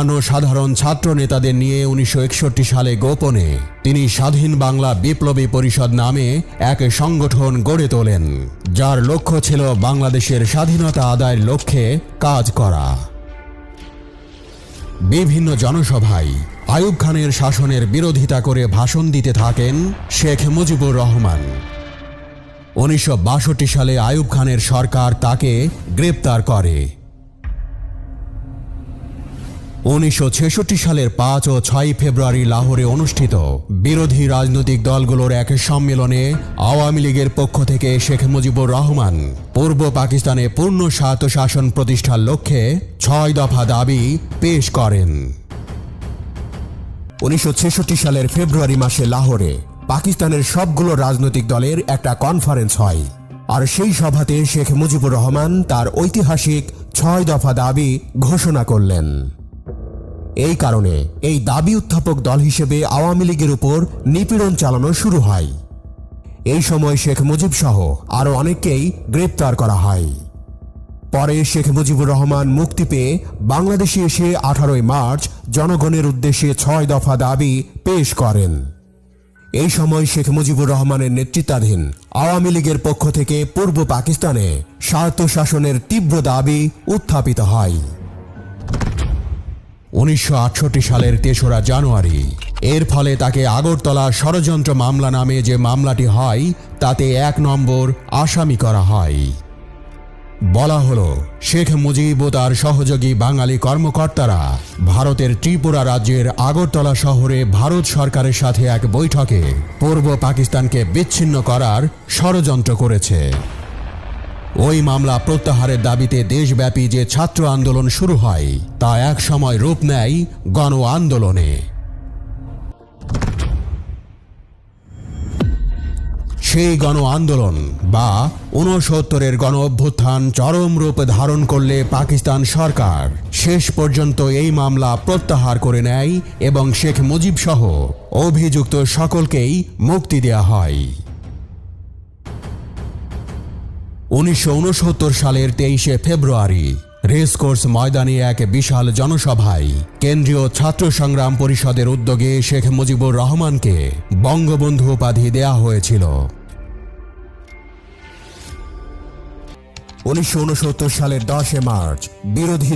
অন্যান্য সাধারণ ছাত্র নেতাদের নিয়ে 1961 সালে গোপনে তিনি স্বাধীন বাংলা বিপ্লবী পরিষদ নামে এক সংগঠন গড়ে তোলেন, যার লক্ষ্য ছিল বাংলাদেশের স্বাধীনতা আদায়ের লক্ষ্যে কাজ করা। বিভিন্ন জনসভায় আইয়ুব খানের শাসনের বিরোধিতা করে ভাষণ দিতে থাকেন শেখ মুজিবুর রহমান। 1962 সালে আইয়ুব খানের সরকার তাকে গ্রেপ্তার করে। 1966 সালের 5 ও 6 ফেব্রুয়ারি লাহোরে অনুষ্ঠিত বিরোধী রাজনৈতিক দলগুলোর এক সম্মেলনে আওয়ামী লীগের পক্ষ থেকে শেখ মুজিবুর রহমান পূর্ব পাকিস্তানে পূর্ণ স্বায়ত্তশাসন প্রতিষ্ঠার লক্ষ্যে 6 দফা দাবি পেশ করেন। 1966 সালের ফেব্রুয়ারি মাসে লাহোরে পাকিস্তানের সবগুলো রাজনৈতিক দলের একটা কনফারেন্স হয়, আর সেই সভাতে শেখ মুজিবুর রহমান তার ঐতিহাসিক 6 দফা দাবি ঘোষণা করলেন। এই কারণে এই দাবি উত্থাপক দল হিসেবে আওয়ামী লীগের উপর নিপীড়ন চালানো শুরু হয়। এই সময় শেখ মুজিব সহ আরো অনেককেই গ্রেপ্তার করা হয়। পরে শেখ মুজিবুর রহমান মুক্তি পেয়ে বাংলাদেশে এসে 18 মার্চ জনগণের উদ্দেশ্যে 6 দফা দাবি পেশ করেন। এই সময় শেখ মুজিবুর রহমানের নেতৃত্বাধীন আওয়ামী লীগের পক্ষ থেকে পূর্ব পাকিস্তানে স্বায়ত্তশাসনের তীব্র দাবি উত্থাপিত হয়। 1968 সালের 3রা জানুয়ারি এর ফলে তাকে আগরতলা ষড়যন্ত্র মামলা নামে যে মামলাটি হয় তাতে 1 নম্বর আসামি করা হয়। বলা হলো, শেখ মুজিব ও তার সহযোগী বাঙালি কর্মকর্তারা ভারতের ত্রিপুরা রাজ্যের আগরতলা শহরে ভারত সরকারের সাথে এক বৈঠকে পূর্ব পাকিস্তানকে বিচ্ছিন্ন করার ষড়যন্ত্র করেছে। ওই মামলা প্রত্যাহারের দাবিতে দেশব্যাপী যে ছাত্র আন্দোলন শুরু হয় তা এক সময় রূপ নেয় গণ আন্দোলনে। সেই গণ আন্দোলন বা 69-এর গণ অভ্যুত্থান চরম রূপ ধারণ করলে পাকিস্তান সরকার শেষ পর্যন্ত এই মামলা প্রত্যাহার করে নেয় এবং শেখ মুজিব সহ অভিযুক্ত সকলকেই মুক্তি দেয়া হয়। 1969 সালের 23 ফেব্রুয়ারি রেসকোর্স ময়দানে এক বিশাল জনসভায় কেন্দ্রীয় ছাত্র সংগ্রাম পরিষদের উদ্যোগে শেখ মুজিবুর রহমানকে বঙ্গবন্ধু উপাধি দেয়া হয়েছিল। 1969 সালের 10 মার্চ বিরোধী